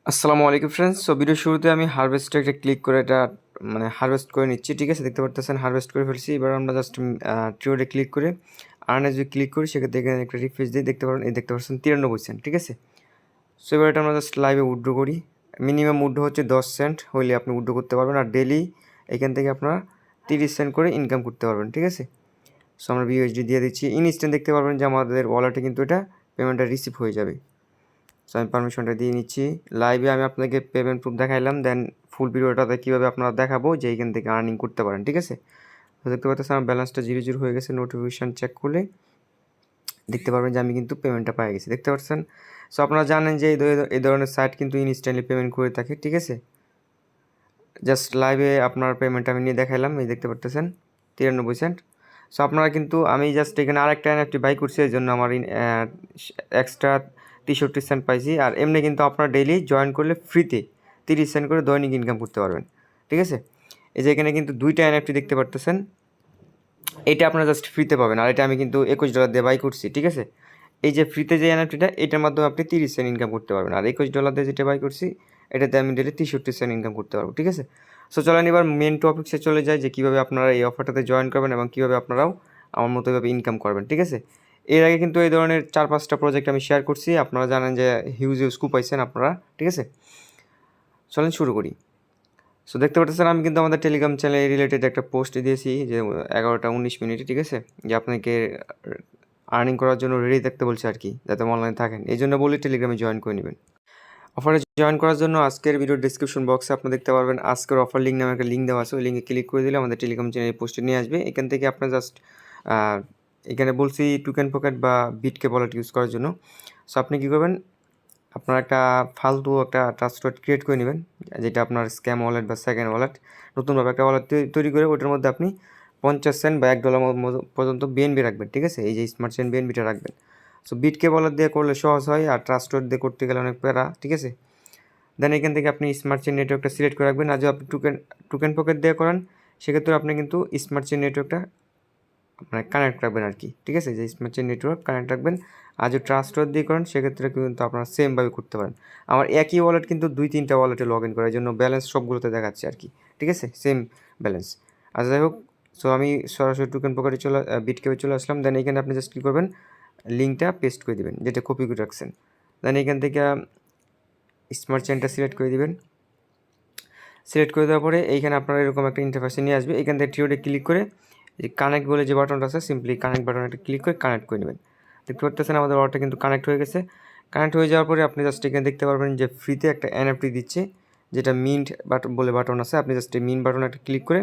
আসসালামু আলাইকুম friends. So video শুরুতে আমি হারভেস্টে একটা ক্লিক করে এটা হারভেস্ট করে নিচ্ছি। ঠিক আছে, দেখতে পারতেছেন হারভেস্ট করে ফেলছি। এবার আমরা জাস্ট ট্রিওডে ক্লিক করে আর্নে যদি ক্লিক করি সেক্ষেত্রে এখানে একটা রিফ্রেশ দিয়ে দেখতে পারেন, এই দেখতে পাচ্ছেন 93 সেন্ট। ঠিক আছে, সো এবার এটা আমরা জাস্ট লাইভে উইথড্র করি। মিনিমাম উইথড্র হচ্ছে 10 সেন্ট হইলে আপনি উইথড্র করতে পারবেন, আর ডেলি এখান থেকে আপনারা 30 সেন্ট করে ইনকাম করতে পারবেন। ঠিক আছে, সো আমরা বিউএসডি দিয়ে দিচ্ছি। ইনস্ট্যান্ট দেখতে পারবেন যে আমাদের ওয়ালেটে কিন্তু এটা পেমেন্টটা রিসিভ হয়ে যাবে। সো আমি পারমিশনটা দিয়ে নিচ্ছি। লাইভে আমি আপনাকে পেমেন্ট প্রুফ দেখাইলাম, দেন ফুল ভিডিওটাতে কীভাবে আপনারা দেখাবো যে এইখান থেকে আর্নিং করতে পারেন। ঠিক আছে, তো দেখতে পাচ্ছেন আমার ব্যালেন্সটা 0 হয়ে গেছে। নোটিফিকেশান চেক করলে দেখতে পারবেন যে আমি কিন্তু পেমেন্টটা পেয়ে গেছি, দেখতে পাচ্ছেন। সো আপনারা জানেন যে এই ধরনের সাইট কিন্তু ইনস্ট্যান্টলি পেমেন্ট করে থাকে। ঠিক আছে, জাস্ট লাইভে আপনার পেমেন্টটা আমি নিয়ে দেখাইলাম, এই দেখতে পাচ্ছেন 93 সেন্ট। সো আপনারা কিন্তু আমি জাস্ট এখানে আরেকটা এনএফটি বাই করছি, এই জন্য আমার এক্সট্রা 63 সেন্ট পাইছি। আর এমনি কিন্তু আপনারা ডেইলি জয়েন করলে ফ্রিতে 30 সেন্ট করে দৈনিক ইনকাম করতে পারবেন। ঠিক আছে, এই যে এখানে কিন্তু দুইটা এনএফটি দেখতে পারতেছেন, এটা আপনারা জাস্ট ফ্রিতে পাবেন, আর এটা আমি কিন্তু $21 দিয়ে বাই করছি। ঠিক আছে, এই যে ফ্রিতে যে এনএফটিটা, এটার মাধ্যমে আপনি 30 সেন্ট ইনকাম করতে পারবেন, আর $21 দিয়ে যেটা বাই করছি এটাতে আমি ডেলি 63 সেন্ট ইনকাম করতে পারবো। ঠিক আছে, সো চলেন এবার মেন টপিক্সে চলে যায় যে কীভাবে আপনারা এই অফারটাতে জয়েন করবেন এবং কীভাবে আপনারাও আমার মতো এভাবে ইনকাম করবেন। ঠিক আছে, এর আগে কিন্তু এই ধরনের 4-5টা প্রজেক্ট আমি শেয়ার করছি, আপনারা জানেন যে হিউজ স্কুপ পাইছেন আপনারা। ঠিক আছে, চলেন শুরু করি। সো দেখতে পাচ্ছেন আমি কিন্তু আমাদের টেলিগ্রাম চ্যানেলে রিলেটেড একটা পোস্ট দিয়েছি যে 11টা 19 মিনিটে। ঠিক আছে, যে আপনাকে আর্নিং করার জন্য রেডি থাকতে বলছে আর কি, যাতে অনলাইনে থাকেন, এই জন্য বলি টেলিগ্রামে জয়েন করে নেবেন। অফারে জয়েন করার জন্য আজকের ভিডিও ডিসক্রিপশন বক্সে আপনি দেখতে পারবেন আজকের অফার লিঙ্ক নামে একটা লিঙ্ক দেওয়া আছে, ওই লিঙ্কে ক্লিক করে দিলে আমাদের টেলিগ্রাম চ্যানেলে পোস্টে নিয়ে আসবে। এখান থেকে আপনার জাস্ট এখানে বলছি টোকেন পকেট বা বিটকে ওয়ালেট ইউজ করার জন্য। সো আপনি কী করবেন, আপনার একটা ফালতু একটা ট্রাস্ট ওয়ালেট ক্রিয়েট করে নেবেন, যেটা আপনার স্ক্যাম ওয়ালেট বা সেকেন্ড ওয়ালেট, নতুনভাবে একটা ওয়ালেট তৈরি করে ওটার মধ্যে আপনি 50 সেন্ট বা $1 পর্যন্ত বিএনবি রাখবেন। ঠিক আছে, এই যে স্মার্ট চেইন বিএনবিটা রাখবেন। সো বিটকে ওয়ালেট দিয়ে করলে সহজ হয়, আর ট্রাস্ট ওয়ালেট দিয়ে করতে গেলে অনেক প্যারা। ঠিক আছে, দেন এখান থেকে আপনি স্মার্ট চেইন নেটওয়ার্কটা সিলেক্ট করে রাখবেন। আর যদি আপনি টোকেন পকেট দিয়ে করেন সেক্ষেত্রে আপনি কিন্তু স্মার্ট চেইন নেটওয়ার্কটা মানে কানেক্ট রাখবেন আর কি। ঠিক আছে, যে স্মার্ট চেইন নেটওয়ার্ক কানেক্ট রাখবেন। আর যদি ট্রাস্ট ওয়ালেট দিয়ে করেন সেক্ষেত্রে কিন্তু আপনারা সেমভাবে করতে পারেন। আমার একই ওয়ালেট কিন্তু 2-3টা ওয়ালেটে লগ ইন করার জন্য ব্যালেন্স সবগুলোতে দেখাচ্ছে আর কি। ঠিক আছে, সেম ব্যালেন্স। আর যাই হোক, সো আমি সরাসরি টোকেন পকেটে বিটকেপে চলে আসলাম। দেন এখানে আপনি জাস্ট কী করবেন, লিঙ্কটা পেস্ট করে দেবেন যেটা কপি করে রাখছেন। দেন এখান থেকে স্মার্ট চেইনটা সিলেক্ট করে দেবেন। সিলেক্ট করে দেওয়ার পরে এইখানে আপনারা এরকম একটা ইন্টারফেসে নিয়ে আসবে। এখান থেকে ট্রিওডে ক্লিক করে এই কানেক্ট বলে যে বাটনটা আছে, সিম্পলি কানেক্ট বাটনে একটা ক্লিক করে কানেক্ট করে নেবেন। দেখতে পাচ্ছেন আমাদের ওয়ালেটটা কিন্তু কানেক্ট হয়ে গেছে। কানেক্ট হয়ে যাওয়ার পরে আপনি জাস্ট এখানে দেখতে পারবেন যে ফ্রিতে একটা এনএফটি দিচ্ছে, যেটা মিন্ট বাটন বলে বাটন আছে। আপনি জাস্ট এই মিন্ট বাটনে একটা ক্লিক করে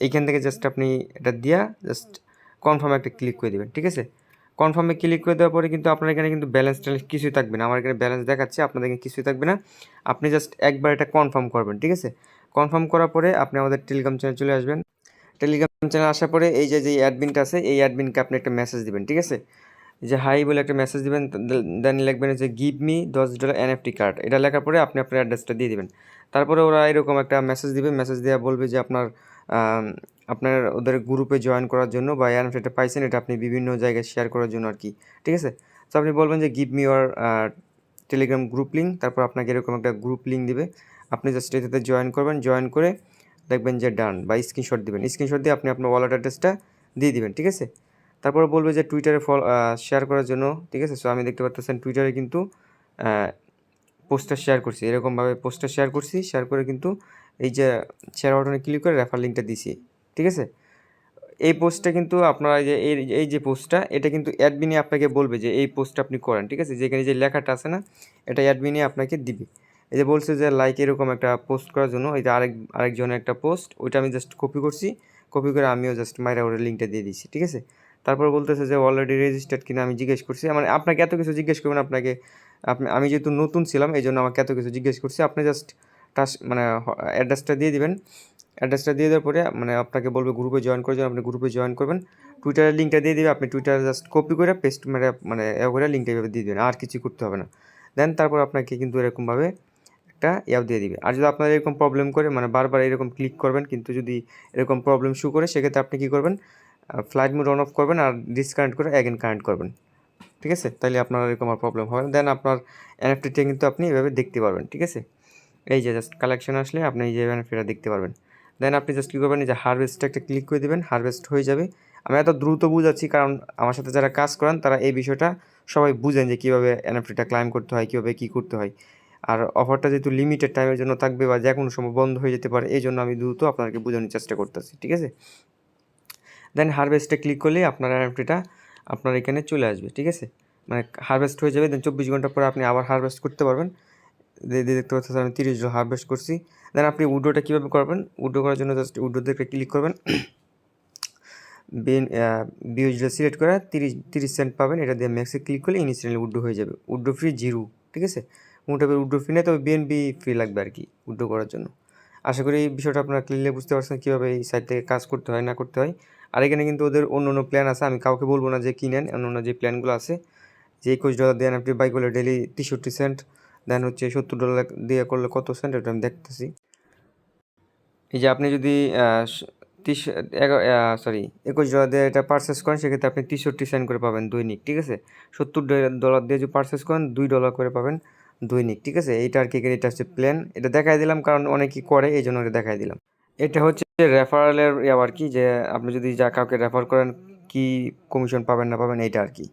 এইখান থেকে জাস্ট আপনি এটা দিয়া জাস্ট কনফার্মে একটা ক্লিক করে দেবেন। ঠিক আছে, কনফার্মে ক্লিক করে দেওয়ার পরে কিন্তু আপনার এখানে কিন্তু ব্যালেন্স ট্যালেন্স কিছুই থাকবে না। আমার এখানে ব্যালেন্স দেখাচ্ছে, আপনাদের এখানে কিছুই থাকবে না। আপনি জাস্ট একবার এটা কনফার্ম করবেন। ঠিক আছে, কনফার্ম করার পরে আপনি আমাদের টেলিগ্রাম চ্যানেলে চলে আসবেন। টেলিগ্রাম চ্যানেলে আসার পরে এই যে অ্যাডমিনটা আছে, এই অ্যাডমিনকে আপনি একটা মেসেজ দিবেন। ঠিক আছে, যে হাই বলে একটা মেসেজ দিবেন। দেন লিখবেন যে গিভ মি $10 এনএফটি কার্ড, এটা লেখার পরে আপনি আপনার অ্যাড্রেসটা দিয়ে দিবেন। তারপরে ওরা এরকম একটা মেসেজ দিবে, মেসেজ দেওয়া বলবে যে আপনার ওদের গ্রুপে জয়েন করার জন্য বা এনএফটিটা পাইছেন এটা আপনি বিভিন্ন জায়গায় শেয়ার করার জন্য আর কি। ঠিক আছে, তো আপনি বলবেন যে give me your Telegram group link, তারপর আপনাকে এরকম একটা গ্রুপ লিঙ্ক দিবে। আপনি জাস্ট এটাতে জয়েন করবেন, জয়েন করে দেখবেন যে ডান বা স্ক্রিনশট দিবেন। স্ক্রিনশট দিয়ে আপনি আপনার ওয়ালেট অ্যাড্রেসটা দিয়ে দিবেন। ঠিক আছে, তারপর বলবে যে টুইটারে শেয়ার করার জন্য। ঠিক আছে, সো আমি দেখতে পাচ্ছেন টুইটারে কিন্তু পোস্টটা শেয়ার করছি, এরকমভাবে পোস্টটা শেয়ার করছি। শেয়ার করে কিন্তু এই যে শেয়ার বাটনে ক্লিক করে রেফার লিঙ্কটা দিছি। ঠিক আছে, এই পোস্টটা কিন্তু আপনারা যে এই যে পোস্টটা, এটা কিন্তু অ্যাডমিনে আপনাকে বলবে যে এই পোস্টটা আপনি করেন। ঠিক আছে, যেখানে যে লেখাটা আছে না, এটা অ্যাডমিনে আপনাকে দিবে। এই যে বলছে যে লাইক এরকম একটা পোস্ট করার জন্য, এটা আরেকজনের একটা পোস্ট, ওইটা আমি জাস্ট কপি করছি। কপি করে আমিও জাস্ট মাইরা ওর লিঙ্কটা দিয়ে দিচ্ছি। ঠিক আছে, তারপর বলতেছে যে অলরেডি রেজিস্টার্ড কিনা আমি জিজ্ঞেস করছি। মানে আপনাকে এত কিছু জিজ্ঞেস করবেন, আমি যেহেতু নতুন ছিলাম এই জন্য আমাকে এত কিছু জিজ্ঞেস করছি। আপনি জাস্ট মানে অ্যাড্রেসটা দিয়ে দিবেন। অ্যাড্রেসটা দিয়ে দেওয়ার পরে মানে আপনাকে বলবে গ্রুপে জয়েন করার জন্য, আপনি গ্রুপে জয়েন করবেন। টুইটারের লিঙ্কটা দিয়ে দিবে, আপনি টুইটারে জাস্ট কপি করে পেস্ট মানে করে লিঙ্কটা এভাবে দিয়ে দেবেন, আর কিছু করতে হবে না। দেন তারপর আপনাকে কিন্তু এরকমভাবে একটা দিয়ে দিবে। আর যদি আপনার এরকম প্রবলেম করে মানে বারবার এরকম ক্লিক করবেন কিন্তু যদি এরকম প্রবলেম শো করে, সেক্ষেত্রে আপনি কী করবেন, ফ্লাইট মোড অন অফ করবেন আর ডিসকানেক্ট করে অ্যাগেন কানেক্ট করবেন। ঠিক আছে? তাইলে আপনার এরকম আর প্রবলেম হবে না। দেন আপনার এনএফটিটা কিন্তু আপনি এভাবে দেখতে পারবেন, ঠিক আছে? এই যে জাস্ট কালেকশন আসলে আপনি এই যে এনএফটিটা দেখতে পারবেন। দেন আপনি জাস্ট কী করবেন, এই যে হারভেস্টে একটা ক্লিক করে দেবেন, হারভেস্ট হয়ে যাবে। আমি এত দ্রুত বুঝাচ্ছি কারণ আমার সাথে যারা কাজ করেন তারা এই বিষয়টা সবাই বুঝেন যে কীভাবে এনএফটিটা ক্লাইম করতে হয়, কীভাবে কী করতে হয়। আর অফারটা যেহেতু লিমিটেড টাইমের জন্য থাকবে বা যে কোনো সময় বন্ধ হয়ে যেতে পারে, এই জন্য আমি দ্রুত আপনাদেরকে বোঝানোর চেষ্টা করতেছি, ঠিক আছে? দেন হারভেস্টে ক্লিক করলেই আপনার এনএফটিটা আপনার এখানে চলে আসবে, ঠিক আছে? মানে হারভেস্ট হয়ে যাবে। দেন 24 ঘন্টা পরে আপনি আবার হারভেস্ট করতে পারবেন। দেখতে পাচ্ছেন আমি 30 জন হারভেস্ট করছি। দেন আপনি উইথড্রটা কীভাবে করবেন, উইথড্র করার জন্য জাস্ট উইথড্রোতে একটা ক্লিক করবেন। বিওজিটা সিলেক্ট করে 30 সেন্ট পাবেন, এটা দিয়ে ম্যাক্সে ক্লিক করলে ইনস্ট্যান্টলি উইথড্র হয়ে যাবে। উইথড্র ফ্রি 0, ঠিক আছে? মোটামুটি উইথড্র ফ্রি নেই, তবে বিএনবি ফ্রি লাগবে আর কি উইথড্র করার জন্য। আশা করি এই বিষয়টা আপনারা ক্লিয়ারলি বুঝতে পারছেন কীভাবে এই সাইট থেকে কাজ করতে হয় না করতে হয়। আর এখানে কিন্তু ওদের অন্য অন্য প্ল্যান আছে, আমি কাউকে বলবো না যে কিনেন। অন্য অন্য যে প্ল্যানগুলো আছে, যে $21 দিয়ে এনএফটি বাই করলে ডেইলি 63 সেন্ট, দেন হচ্ছে $70 দিয়ে করলে কত সেন্ট, এটা আমি দেখতেছি। এই যে আপনি যদি $21 দিয়ে এটা পারচেস করেন, সেক্ষেত্রে আপনি 63 সেন্ট করে পাবেন দৈনিক, ঠিক আছে? $70 দিয়ে যদি পারচেস করেন $2 করে পাবেন দৈনিক, ঠিক আছে? এইটা আর কি, এটা হচ্ছে প্ল্যান। এটা দেখাই দিলাম কারণ অনেকেই করে, এই জন্য এটা দেখাই দিলাম। এটা হচ্ছে রেফারেলের আর কি, যে আপনি যদি যা কাউকে রেফার করেন কি কমিশন পাবেন না পাবেন, এইটা আর কি।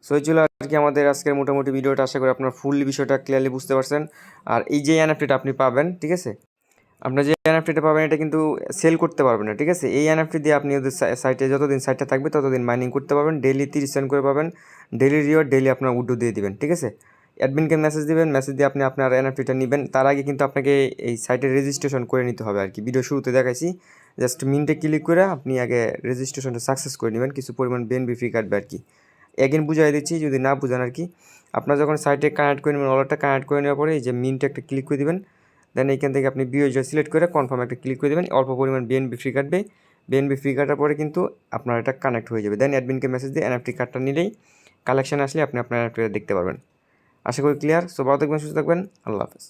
সো এই ছিল আর কি আমাদের আজকের মোটামুটি ভিডিওটা। আশা করি আপনার ফুল বিষয়টা ক্লিয়ারলি বুঝতে পারছেন। আর এই যে এনএফটিটা আপনি পাবেন, ঠিক আছে? আপনার যে এনএফটিটা পাবেন এটা কিন্তু সেল করতে পারবেন না, ঠিক আছে? এই এনএফটি দিয়ে আপনি ওদের সাইটে যতদিন সাইটটা থাকবে ততদিন মাইনিং করতে পারবেন। ডেইলি 30 সেন্ট করে পাবেন, ডেইলি রিওয়ার্ড, ডেইলি আপনার উইথড্র দিয়ে দিবেন, ঠিক আছে? অ্যাডমিনকে মেসেজ দিবেন, মেসেজ দিয়ে আপনি আপনার এনএফটিটা নেবেন। তার আগে কিন্তু আপনাকে এই সাইটে রেজিস্ট্রেশন করে নিতে হবে আর কি। ভিডিও শুরুতে দেখাইছি, জাস্ট মিন্টে ক্লিক করে আপনি আগে রেজিস্ট্রেশনটা সাকসেস করে নেবেন, কিছু পরিমাণ বিএনবি ফ্রি কাটবে আর কি। এগেন বুঝাই দিচ্ছি যদি না বুঝান আর কি। আপনার যখন সাইটে কানেক্ট করে নেবেন, ওয়ালেটটা কানেক্ট করে নেওয়ার পরে এই যে মিন্টে একটা ক্লিক করে দেবেন। দেন এইখান থেকে আপনি বিওজিটা সিলেক্ট করে কনফার্ম একটা ক্লিক করে দেবেন। অল্প পরিমাণ বিএনবি ফ্রি কাটবে। বিএনবি ফ্রি কাটার পরে কিন্তু আপনার এটা কানেক্ট হয়ে যাবে। দেন অ্যাডমিনকে মেসেজ দিয়ে এনএফটি কার্ডটা নিলেই কালেকশন আসলে আপনি আপনার এনএফটিটা দেখতে পারবেন। আশা করি ক্লিয়ার। সো ভালো থাকবেন, সুস্থ থাকবেন। আল্লাহ হাফেজ।